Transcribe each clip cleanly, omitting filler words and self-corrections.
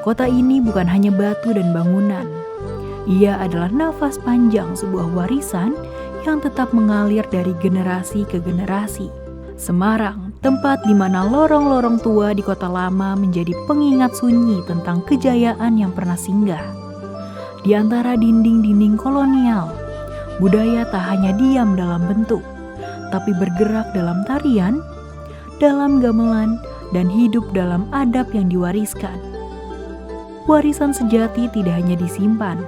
Kota ini bukan hanya batu dan bangunan. Ia adalah nafas panjang sebuah warisan yang tetap mengalir dari generasi ke generasi. Semarang, tempat di mana lorong-lorong tua di kota lama menjadi pengingat sunyi tentang kejayaan yang pernah singgah. Di antara dinding-dinding kolonial, budaya tak hanya diam dalam bentuk, tapi bergerak dalam tarian, dalam gamelan, dan hidup dalam adab yang diwariskan. Warisan sejati tidak hanya disimpan,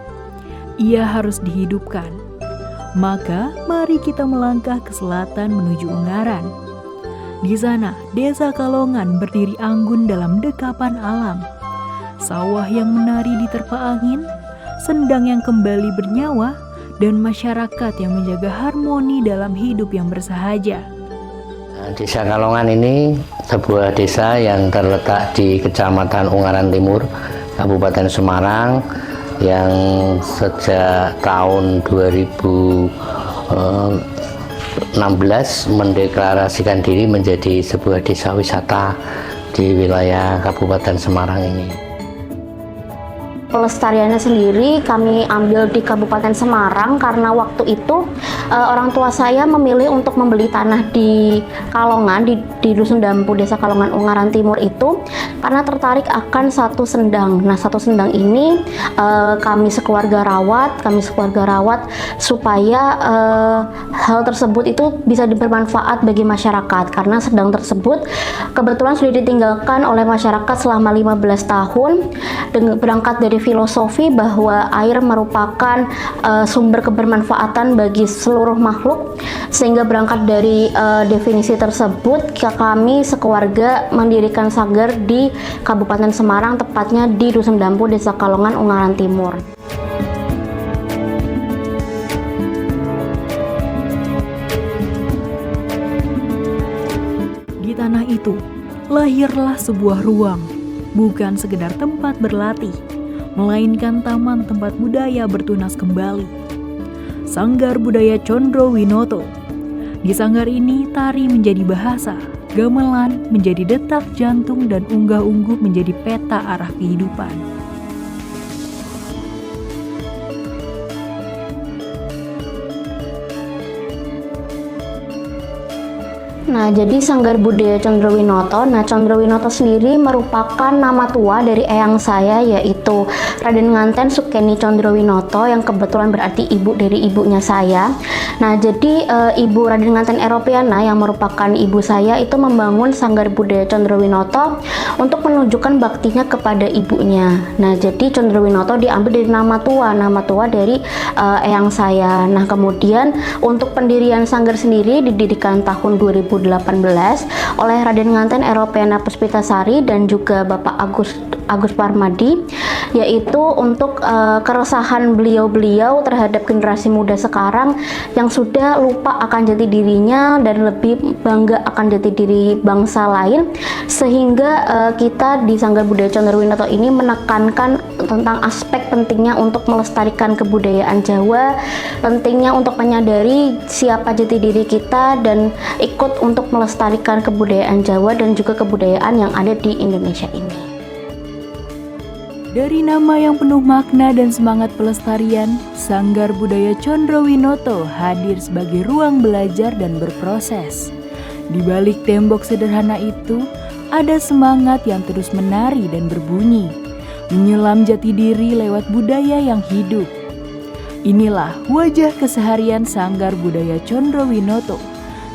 ia harus dihidupkan. Maka, mari kita melangkah ke selatan menuju Ungaran. Di sana, Desa Kalongan berdiri anggun dalam dekapan alam. Sawah yang menari diterpa angin, sendang yang kembali bernyawa, dan masyarakat yang menjaga harmoni dalam hidup yang bersahaja. Desa Kalongan ini sebuah desa yang terletak di Kecamatan Ungaran Timur, Kabupaten Semarang, yang sejak tahun 2016 mendeklarasikan diri menjadi sebuah desa wisata di wilayah Kabupaten Semarang ini. Pelestariannya sendiri kami ambil di Kabupaten Semarang karena waktu itu orang tua saya memilih untuk membeli tanah di Kalongan, di Dusun Dampu, Desa Kalongan Ungaran Timur itu karena tertarik akan satu sendang. Nah, satu sendang ini kami sekeluarga rawat supaya hal tersebut itu bisa bermanfaat bagi masyarakat karena sendang tersebut kebetulan sudah ditinggalkan oleh masyarakat selama 15 tahun dengan berangkat dari filosofi bahwa air merupakan sumber kebermanfaatan bagi seluruh makhluk, sehingga berangkat dari definisi tersebut kami sekeluarga mendirikan sanggar di Kabupaten Semarang, tepatnya di Dusun Dampu, Desa Kalongan, Ungaran Timur. Di tanah itu, lahirlah sebuah ruang, bukan sekedar tempat berlatih, melainkan taman tempat budaya bertunas kembali. Sanggar Budaya Condro Winoto. Di sanggar ini, tari menjadi bahasa, gamelan menjadi detak jantung, dan unggah-ungguh menjadi peta arah kehidupan. Nah, jadi Sanggar Budaya Condro Winoto. Nah, Condro Winoto sendiri merupakan nama tua dari eyang saya, yaitu Raden Nganten Sukeni Condro Winoto, yang kebetulan berarti ibu dari ibunya saya. Nah, jadi ibu Raden Nganten Eropeana yang merupakan ibu saya itu membangun Sanggar Budaya Condro Winoto untuk menunjukkan baktinya kepada ibunya. Nah, jadi Condro Winoto diambil dari nama tua dari eyang saya. Nah, kemudian untuk pendirian sanggar sendiri didirikan tahun 2018 oleh Raden Nganten Eropeana Puspitasari dan juga Bapak Agus Parmadi, yaitu untuk keresahan beliau terhadap generasi muda sekarang yang sudah lupa akan jati dirinya dan lebih bangga akan jati diri bangsa lain, sehingga kita di Sanggar Budaya Condro Winoto ini menekankan tentang aspek pentingnya untuk melestarikan kebudayaan Jawa, pentingnya untuk menyadari siapa jati diri kita dan ikut untuk melestarikan kebudayaan Jawa dan juga kebudayaan yang ada di Indonesia ini. Dari nama yang penuh makna dan semangat pelestarian, Sanggar Budaya Condro Winoto hadir sebagai ruang belajar dan berproses. Di balik tembok sederhana itu, ada semangat yang terus menari dan berbunyi, menyelam jati diri lewat budaya yang hidup. Inilah wajah keseharian Sanggar Budaya Condro Winoto,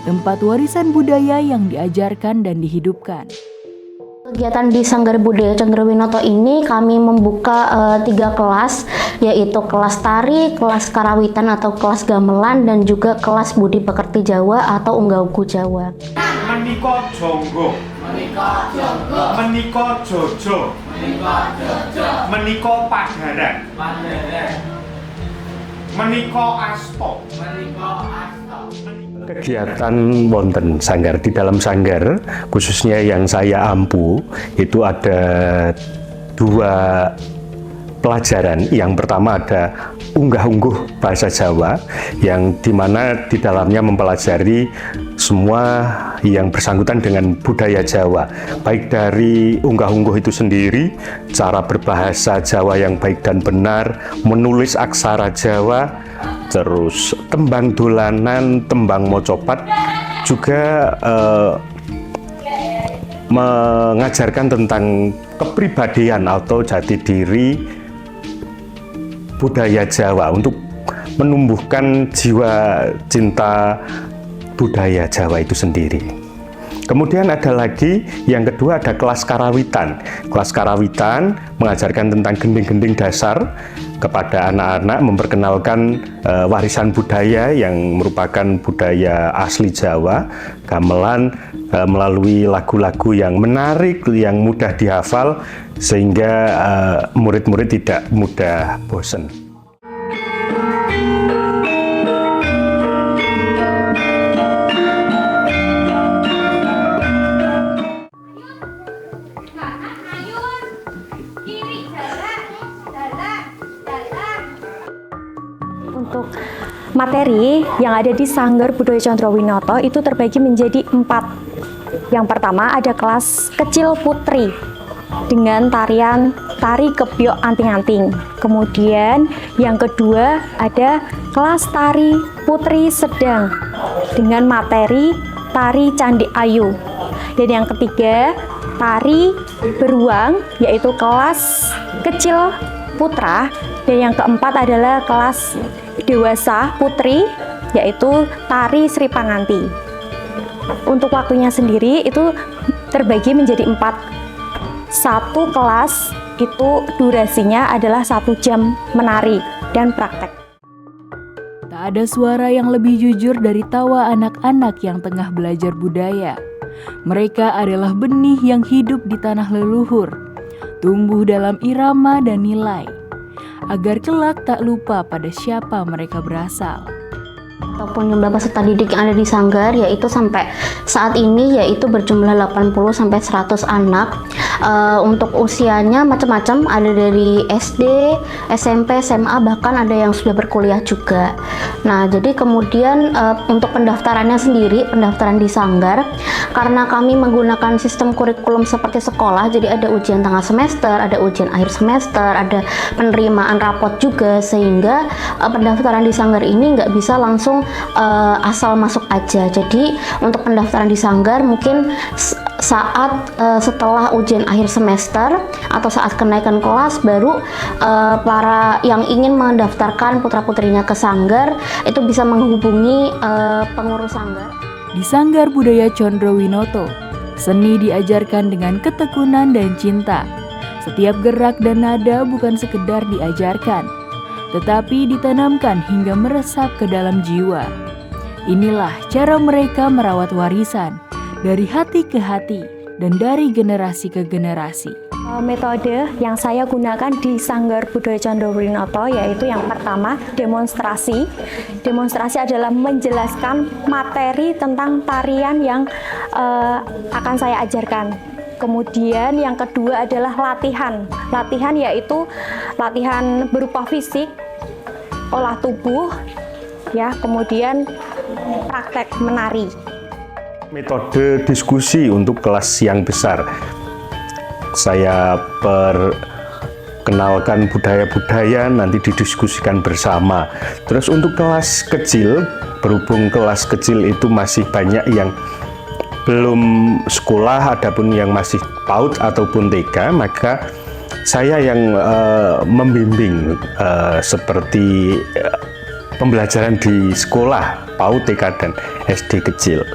tempat warisan budaya yang diajarkan dan dihidupkan. Kegiatan di Sanggar Budaya Condro Winoto ini kami membuka 3 kelas, yaitu kelas tari, kelas karawitan atau kelas gamelan, dan juga kelas budi pekerti Jawa atau unggah-ungguh Jawa. Menika jonggo, menika jojo, menika padaran, menika asto. Kegiatan wonten sanggar, di dalam sanggar khususnya yang saya ampu itu ada 2 pelajaran. Yang pertama ada unggah-ungguh bahasa Jawa, yang dimana di dalamnya mempelajari semua yang bersangkutan dengan budaya Jawa, baik dari unggah-ungguh itu sendiri, cara berbahasa Jawa yang baik dan benar, menulis aksara Jawa, terus tembang dolanan, tembang mocopat, juga mengajarkan tentang kepribadian atau jati diri budaya Jawa untuk menumbuhkan jiwa cinta budaya Jawa itu sendiri. Kemudian ada lagi yang kedua, ada kelas karawitan. Kelas karawitan mengajarkan tentang gending-gending dasar kepada anak-anak, memperkenalkan warisan budaya yang merupakan budaya asli Jawa, gamelan, melalui lagu-lagu yang menarik, yang mudah dihafal, sehingga murid-murid tidak mudah bosan. Untuk materi yang ada di Sanggar Budaya Condrowinoto itu terbagi menjadi 4. Yang pertama ada kelas kecil putri dengan tari kebyok anting-anting. Kemudian yang kedua ada kelas tari putri sedang dengan materi tari Candi Ayu. Dan yang ketiga tari beruang, yaitu kelas kecil putra. Dan yang keempat adalah kelas dewasa putri, yaitu tari Sri Panganti. Untuk waktunya sendiri itu terbagi menjadi 4. Satu kelas itu durasinya adalah 1 jam menari dan praktek. Tak ada suara yang lebih jujur dari tawa anak-anak yang tengah belajar budaya. Mereka adalah benih yang hidup di tanah leluhur, tumbuh dalam irama dan nilai, agar kelak tak lupa pada siapa mereka berasal. Ataupun jumlah peserta didik yang ada di Sanggar, yaitu sampai saat ini yaitu berjumlah 80 sampai 100 anak. Untuk usianya macam-macam, ada dari SD, SMP, SMA, bahkan ada yang sudah berkuliah juga. Nah, jadi kemudian untuk pendaftarannya sendiri, pendaftaran di Sanggar, karena kami menggunakan sistem kurikulum seperti sekolah, jadi ada ujian tengah semester, ada ujian akhir semester, ada penerimaan rapot juga, sehingga pendaftaran di Sanggar ini nggak bisa langsung asal masuk aja. Jadi untuk pendaftaran di Sanggar mungkin saat setelah ujian akhir semester atau saat kenaikan kelas baru para yang ingin mendaftarkan putra-putrinya ke Sanggar itu bisa menghubungi pengurus Sanggar. Di Sanggar Budaya Condrowinoto, seni diajarkan dengan ketekunan dan cinta. Setiap gerak dan nada bukan sekedar diajarkan, tetapi ditanamkan hingga meresap ke dalam jiwa. Inilah cara mereka merawat warisan dari hati ke hati dan dari generasi ke generasi. Metode yang saya gunakan di Sanggar Budaya Condrowinoto yaitu yang pertama demonstrasi. Demonstrasi adalah menjelaskan materi tentang tarian yang akan saya ajarkan. Kemudian yang kedua adalah latihan. Latihan yaitu latihan berupa fisik, olah tubuh, ya, kemudian praktek menari. Metode diskusi untuk kelas yang besar. Saya perkenalkan budaya-budaya, nanti didiskusikan bersama. Terus untuk kelas kecil, berhubung kelas kecil itu masih banyak yang belum sekolah, adapun yang masih PAUD ataupun TK, maka saya yang membimbing seperti pembelajaran di sekolah PAUD, TK, dan SD kecil.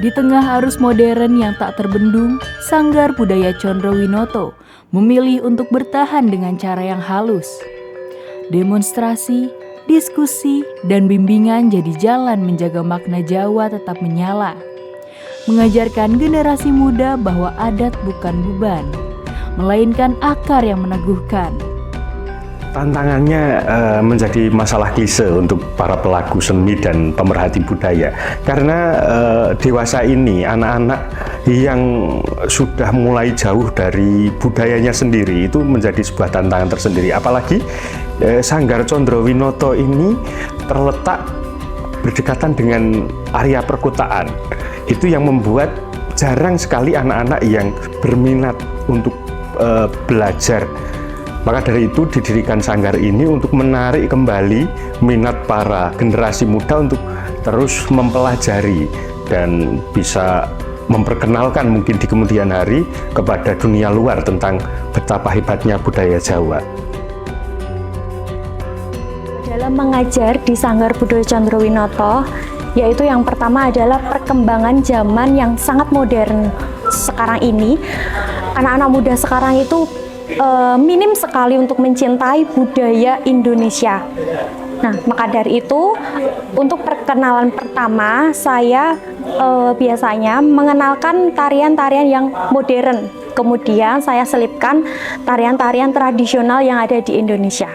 Di tengah arus modern yang tak terbendung, Sanggar Budaya Condrowinoto memilih untuk bertahan dengan cara yang halus. Demonstrasi, diskusi, dan bimbingan jadi jalan menjaga makna Jawa tetap menyala. Mengajarkan generasi muda bahwa adat bukan beban, melainkan akar yang meneguhkan. Tantangannya menjadi masalah klise untuk para pelaku seni dan pemerhati budaya, karena dewasa ini anak-anak yang sudah mulai jauh dari budayanya sendiri itu menjadi sebuah tantangan tersendiri. Apalagi Sanggar Condrowinoto ini terletak berdekatan dengan area perkotaan. Itu yang membuat jarang sekali anak-anak yang berminat untuk belajar. Maka dari itu didirikan sanggar ini untuk menarik kembali minat para generasi muda untuk terus mempelajari dan bisa memperkenalkan mungkin di kemudian hari kepada dunia luar tentang betapa hebatnya budaya Jawa. Dalam mengajar di Sanggar Budaya Condrowinoto, yaitu yang pertama adalah perkembangan zaman yang sangat modern sekarang ini. Anak-anak muda sekarang itu minim sekali untuk mencintai budaya Indonesia. Nah, maka dari itu untuk perkenalan pertama saya biasanya mengenalkan tarian-tarian yang modern. Kemudian saya selipkan tarian-tarian tradisional yang ada di Indonesia.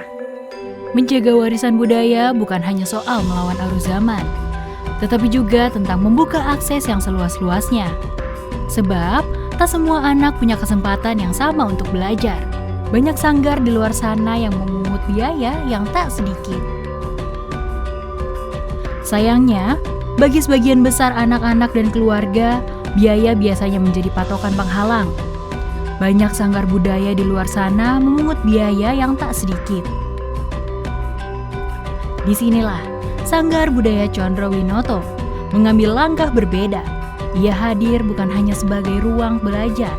Menjaga warisan budaya bukan hanya soal melawan arus zaman, tetapi juga tentang membuka akses yang seluas-luasnya. Sebab, tak semua anak punya kesempatan yang sama untuk belajar. Banyak sanggar di luar sana yang memungut biaya yang tak sedikit. Sayangnya, bagi sebagian besar anak-anak dan keluarga, biaya biasanya menjadi patokan penghalang. Banyak sanggar budaya di luar sana memungut biaya yang tak sedikit. Disinilah Sanggar Budaya Condrowinoto mengambil langkah berbeda. Ia hadir bukan hanya sebagai ruang belajar,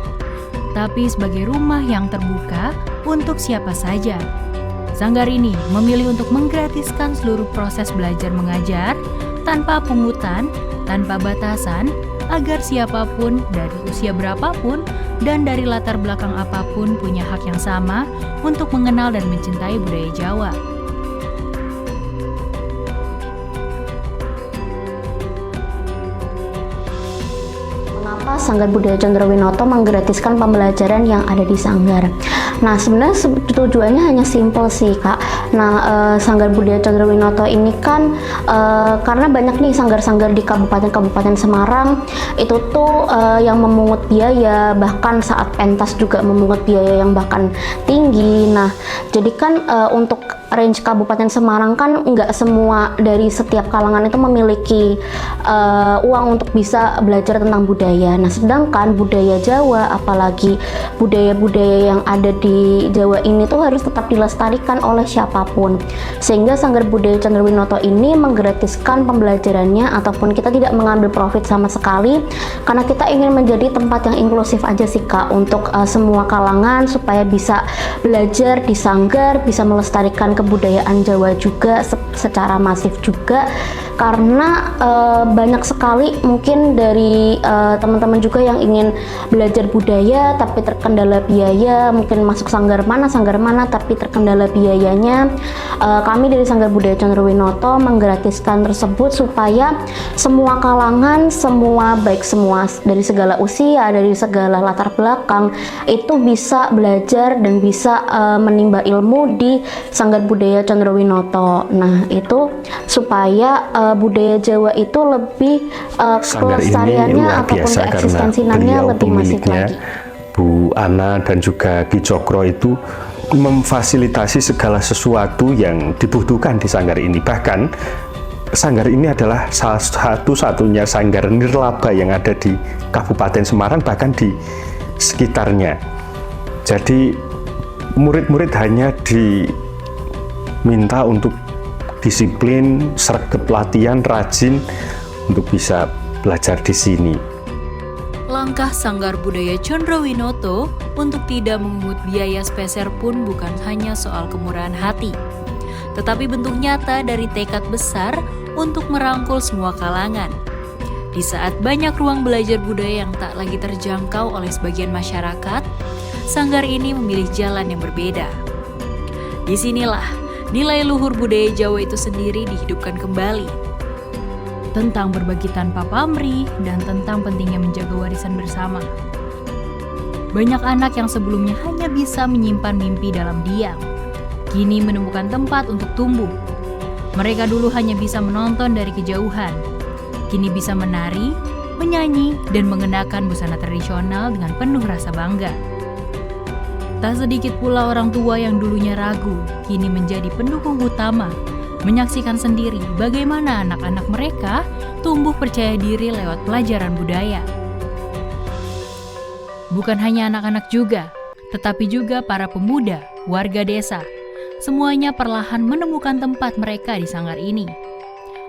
tapi sebagai rumah yang terbuka untuk siapa saja. Sanggar ini memilih untuk menggratiskan seluruh proses belajar mengajar tanpa pungutan, tanpa batasan, agar siapapun dari usia berapapun dan dari latar belakang apapun punya hak yang sama untuk mengenal dan mencintai budaya Jawa. Sanggar Budaya Condrowinoto menggratiskan pembelajaran yang ada di sanggar. Nah, sebenarnya tujuannya hanya simpel sih, Kak. Nah, Sanggar Budaya Condrowinoto ini kan karena banyak nih sanggar-sanggar di kabupaten-kabupaten Semarang itu tuh yang memungut biaya, bahkan saat pentas juga memungut biaya yang bahkan tinggi. Nah, jadi kan untuk range Kabupaten Semarang kan nggak semua dari setiap kalangan itu memiliki uang untuk bisa belajar tentang budaya. Nah, sedangkan budaya Jawa, apalagi budaya-budaya yang ada di Jawa ini tuh harus tetap dilestarikan oleh siapapun. Sehingga Sanggar Budaya Condrowinoto ini menggratiskan pembelajarannya, ataupun kita tidak mengambil profit sama sekali, karena kita ingin menjadi tempat yang inklusif aja sih, Kak, untuk semua kalangan supaya bisa belajar di sanggar, bisa melestarikan kebudayaan Jawa juga secara masif juga. Karena banyak sekali mungkin dari teman-teman juga yang ingin belajar budaya tapi terkendala biaya, mungkin masuk sanggar mana tapi terkendala biayanya. Kami dari Sanggar Budaya Condrowinoto menggratiskan tersebut supaya semua kalangan, baik semua dari segala usia, dari segala latar belakang itu bisa belajar dan bisa menimba ilmu di Sanggar Budaya Condrowinoto. Nah, itu supaya budaya Jawa itu lebih kelestariannya ataupun keeksistensinya lebih masif lagi. Bu Ana dan juga Ki Cokro itu memfasilitasi segala sesuatu yang dibutuhkan di sanggar ini. Bahkan sanggar ini adalah salah satu-satunya sanggar nirlaba yang ada di Kabupaten Semarang, bahkan di sekitarnya. Jadi murid-murid hanya diminta untuk disiplin, sregep latihan, rajin untuk bisa belajar di sini. Langkah Sanggar Budaya Condrowinoto untuk tidak memungut biaya sepeser pun bukan hanya soal kemurahan hati, tetapi bentuk nyata dari tekad besar untuk merangkul semua kalangan. Di saat banyak ruang belajar budaya yang tak lagi terjangkau oleh sebagian masyarakat, sanggar ini memilih jalan yang berbeda. Disinilah nilai luhur budaya Jawa itu sendiri dihidupkan kembali. Tentang berbagi tanpa pamrih dan tentang pentingnya menjaga warisan bersama. Banyak anak yang sebelumnya hanya bisa menyimpan mimpi dalam diam, kini menemukan tempat untuk tumbuh. Mereka dulu hanya bisa menonton dari kejauhan, kini bisa menari, menyanyi, dan mengenakan busana tradisional dengan penuh rasa bangga. Tak sedikit pula orang tua yang dulunya ragu, kini menjadi pendukung utama, menyaksikan sendiri bagaimana anak-anak mereka tumbuh percaya diri lewat pelajaran budaya. Bukan hanya anak-anak juga, tetapi juga para pemuda, warga desa. Semuanya perlahan menemukan tempat mereka di sanggar ini.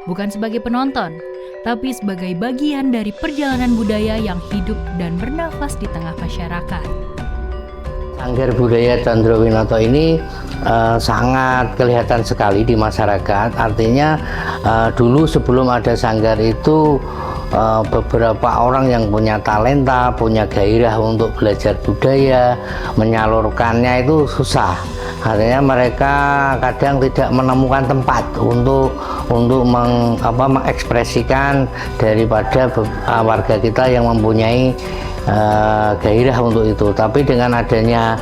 Bukan sebagai penonton, tapi sebagai bagian dari perjalanan budaya yang hidup dan bernafas di tengah masyarakat. Sanggar Budaya Condrowinoto ini sangat kelihatan sekali di masyarakat. Artinya dulu sebelum ada sanggar itu beberapa orang yang punya talenta, punya gairah untuk belajar budaya, menyalurkannya itu susah. Artinya mereka kadang tidak menemukan tempat untuk mengekspresikan daripada warga kita yang mempunyai gairah untuk itu. Tapi dengan adanya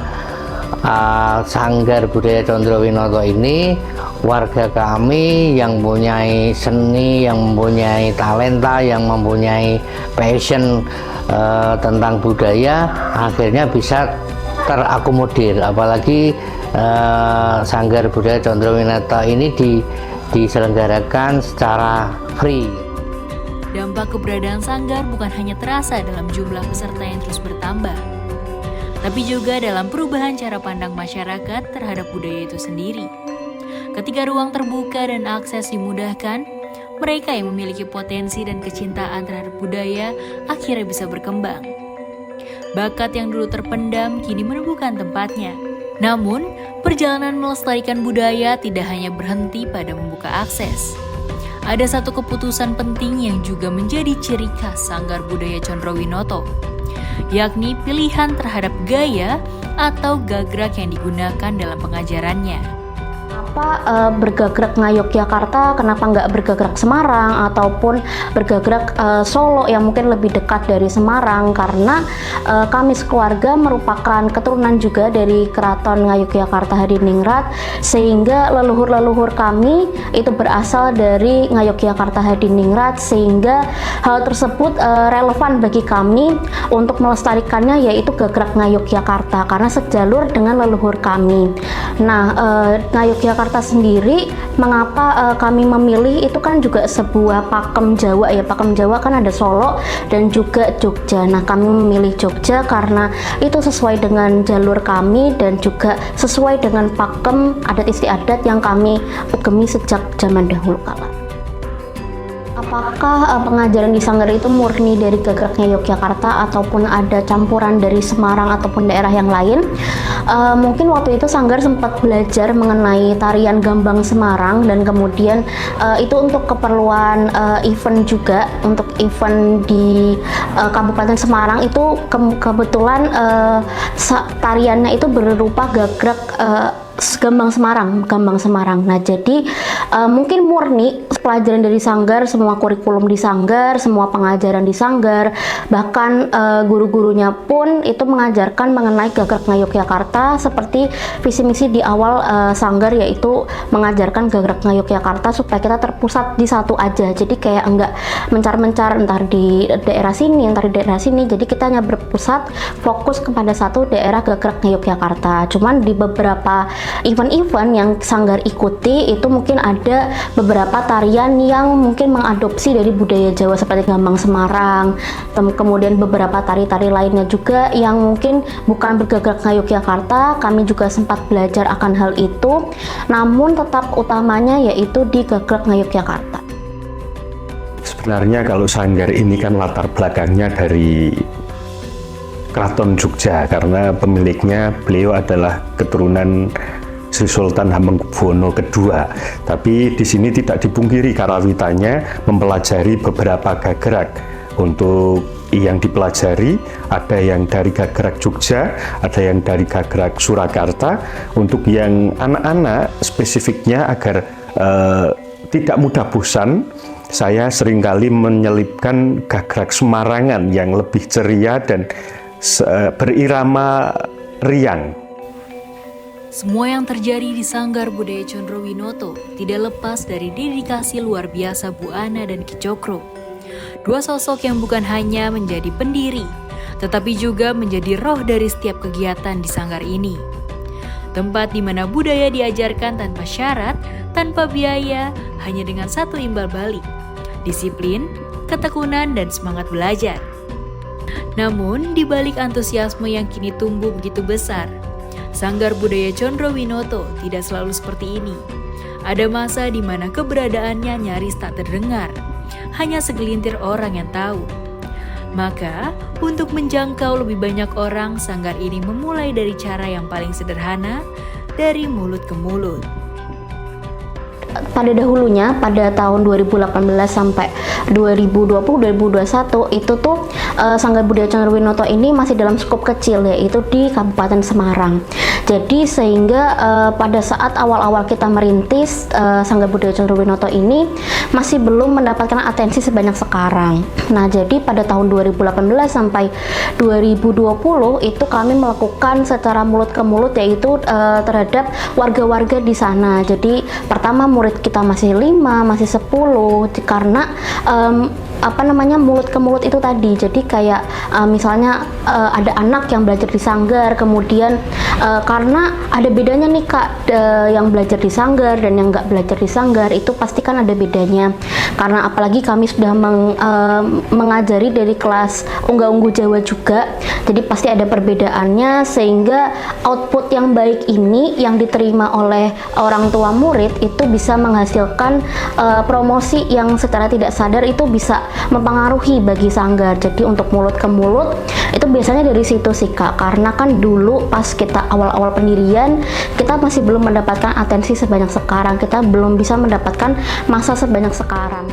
Sanggar Budaya Condrowinoto ini, warga kami yang mempunyai seni, yang mempunyai talenta, yang mempunyai passion tentang budaya akhirnya bisa terakomodir. Apalagi Sanggar Budaya Condrowinoto ini diselenggarakan secara free. Dampak keberadaan sanggar bukan hanya terasa dalam jumlah peserta yang terus bertambah, tapi juga dalam perubahan cara pandang masyarakat terhadap budaya itu sendiri. Ketika ruang terbuka dan akses dimudahkan, mereka yang memiliki potensi dan kecintaan terhadap budaya akhirnya bisa berkembang. Bakat yang dulu terpendam kini menemukan tempatnya. Namun, perjalanan melestarikan budaya tidak hanya berhenti pada membuka akses. Ada satu keputusan penting yang juga menjadi ciri khas Sanggar Budaya Condrowinoto, yakni pilihan terhadap gaya atau gagrak yang digunakan dalam pengajarannya. Kenapa bergerak Ngayogyakarta, kenapa nggak bergerak Semarang ataupun bergerak Solo yang mungkin lebih dekat dari Semarang? Karena kami sekeluarga merupakan keturunan juga dari Keraton Ngayogyakarta Hadiningrat, sehingga leluhur-leluhur kami itu berasal dari Ngayogyakarta Hadiningrat, sehingga hal tersebut relevan bagi kami untuk melestarikannya, yaitu gagrak Ngayogyakarta karena sejalur dengan leluhur kami. Nah, Ngayogyakarta sendiri, mengapa kami memilih itu kan juga sebuah pakem Jawa ya. Pakem Jawa kan ada Solo dan juga Jogja. Nah, kami memilih Jogja karena itu sesuai dengan jalur kami dan juga sesuai dengan pakem adat istiadat yang kami ugemi sejak zaman dahulu kala. Apakah pengajaran di sanggar itu murni dari gagraknya Yogyakarta ataupun ada campuran dari Semarang ataupun daerah yang lain? Mungkin waktu itu sanggar sempat belajar mengenai tarian gambang Semarang, dan kemudian itu untuk keperluan event juga, untuk event di Kabupaten Semarang itu kebetulan tariannya itu berupa gagrak Gambang Semarang. Nah, jadi mungkin murni pelajaran dari sanggar, semua kurikulum di sanggar, semua pengajaran di sanggar, bahkan guru-gurunya pun itu mengajarkan mengenai gagrak Ngayogyakarta seperti visi misi di awal sanggar, yaitu mengajarkan gagrak Ngayogyakarta supaya kita terpusat di satu aja. Jadi kayak enggak mencar-mencar entar di daerah sini, entar di daerah sini. Jadi kita hanya berpusat fokus kepada satu daerah gagrak Ngayogyakarta. Cuman di beberapa event-event yang sanggar ikuti itu mungkin ada beberapa tarian yang mungkin mengadopsi dari budaya Jawa seperti gambang Semarang, kemudian beberapa tari-tari lainnya juga yang mungkin bukan bergagrak Ngayogyakarta. Kami juga sempat belajar akan hal itu, namun tetap utamanya yaitu di gagrak Ngayogyakarta. Sebenarnya kalau sanggar ini kan latar belakangnya dari Keraton Jogja, karena pemiliknya beliau adalah keturunan Sri Sultan Hamengkubuwono II. Tapi di sini tidak dipungkiri karawitannya mempelajari beberapa gagrak. Untuk yang dipelajari ada yang dari gagrak Jogja, ada yang dari gagrak Surakarta. Untuk yang anak-anak spesifiknya agar tidak mudah bosan, saya seringkali menyelipkan gagrak Semarangan yang lebih ceria dan berirama riang. Semua yang terjadi di Sanggar Budaya Condrowinoto tidak lepas dari dedikasi luar biasa Bu Ana dan Ki Cokro. Dua sosok yang bukan hanya menjadi pendiri, tetapi juga menjadi roh dari setiap kegiatan di sanggar ini. Tempat di mana budaya diajarkan tanpa syarat, tanpa biaya, hanya dengan satu imbal balik, disiplin, ketekunan, dan semangat belajar. Namun, di balik antusiasme yang kini tumbuh begitu besar, Sanggar Budaya Condrowinoto tidak selalu seperti ini. Ada masa di mana keberadaannya nyaris tak terdengar, hanya segelintir orang yang tahu. Maka, untuk menjangkau lebih banyak orang, sanggar ini memulai dari cara yang paling sederhana, dari mulut ke mulut. Pada dahulunya, pada tahun 2018 sampai 2020-2021 itu tuh Sanggar Budaya Condrowinoto ini masih dalam skup kecil, yaitu di Kabupaten Semarang. Jadi sehingga pada saat awal-awal kita merintis Sanggar Budaya Condrowinoto ini masih belum mendapatkan atensi sebanyak sekarang. Nah, jadi pada tahun 2018 sampai 2020 itu kami melakukan secara mulut ke mulut, yaitu terhadap warga-warga di sana. Jadi pertama murid kita masih 5, masih 10 karena mulut ke mulut itu tadi. Jadi kayak misalnya ada anak yang belajar di sanggar, kemudian karena ada bedanya nih Kak, yang belajar di sanggar dan yang nggak belajar di sanggar itu pasti kan ada bedanya. Karena apalagi kami sudah mengajari dari kelas Ungga-Unggu Jawa juga, jadi pasti ada perbedaannya, sehingga output yang baik ini yang diterima oleh orang tua murid itu bisa menghasilkan promosi yang secara tidak sadar itu bisa mempengaruhi bagi sanggar. Jadi untuk mulut ke mulut itu biasanya dari situ sih Kak, karena kan dulu pas kita awal-awal pendirian kita masih belum mendapatkan atensi sebanyak sekarang, kita belum bisa mendapatkan masa sebanyak sekarang.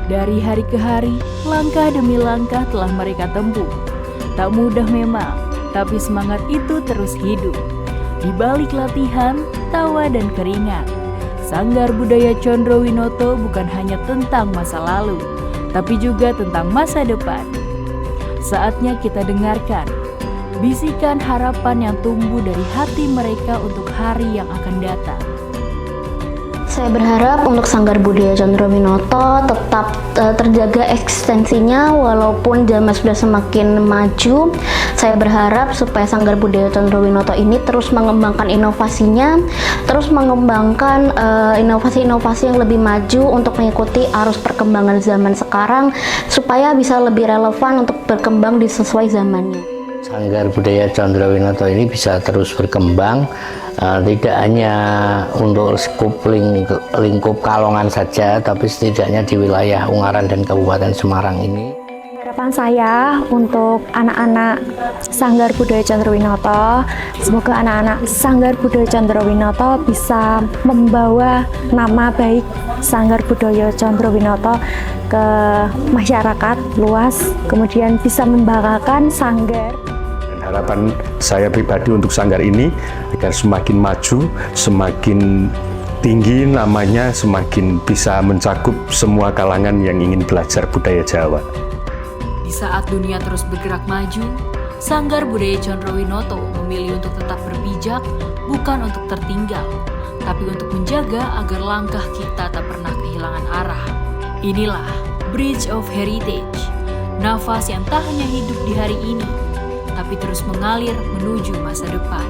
Dari hari ke hari, langkah demi langkah telah mereka tempuh. Tak mudah memang, tapi semangat itu terus hidup. Di balik latihan, tawa dan keringat, Sanggar Budaya Condrowinoto bukan hanya tentang masa lalu, tapi juga tentang masa depan. Saatnya kita dengarkan bisikan harapan yang tumbuh dari hati mereka untuk hari yang akan datang. Saya berharap untuk Sanggar Budaya Condrowinoto tetap terjaga eksistensinya walaupun zaman sudah semakin maju. Saya berharap supaya Sanggar Budaya Condrowinoto ini terus mengembangkan inovasinya, terus mengembangkan inovasi-inovasi yang lebih maju untuk mengikuti arus perkembangan zaman sekarang supaya bisa lebih relevan untuk berkembang di sesuai zamannya. Sanggar Budaya Condrowinoto ini bisa terus berkembang, tidak hanya untuk skup lingkup Kalongan saja, tapi setidaknya di wilayah Ungaran dan Kabupaten Semarang ini. Harapan saya untuk anak-anak Sanggar Budaya Condrowinoto, semoga anak-anak Sanggar Budaya Condrowinoto bisa membawa nama baik Sanggar Budaya Condrowinoto ke masyarakat luas, kemudian bisa membanggakan sanggar. Harapan saya pribadi untuk sanggar ini agar semakin maju, semakin tinggi namanya, semakin bisa mencakup semua kalangan yang ingin belajar budaya Jawa. Di saat dunia terus bergerak maju, Sanggar Budaya Condrowinoto memilih untuk tetap berpijak, bukan untuk tertinggal, tapi untuk menjaga agar langkah kita tak pernah kehilangan arah. Inilah Bridge of Heritage, nafas yang tak hanya hidup di hari ini, tapi terus mengalir menuju masa depan.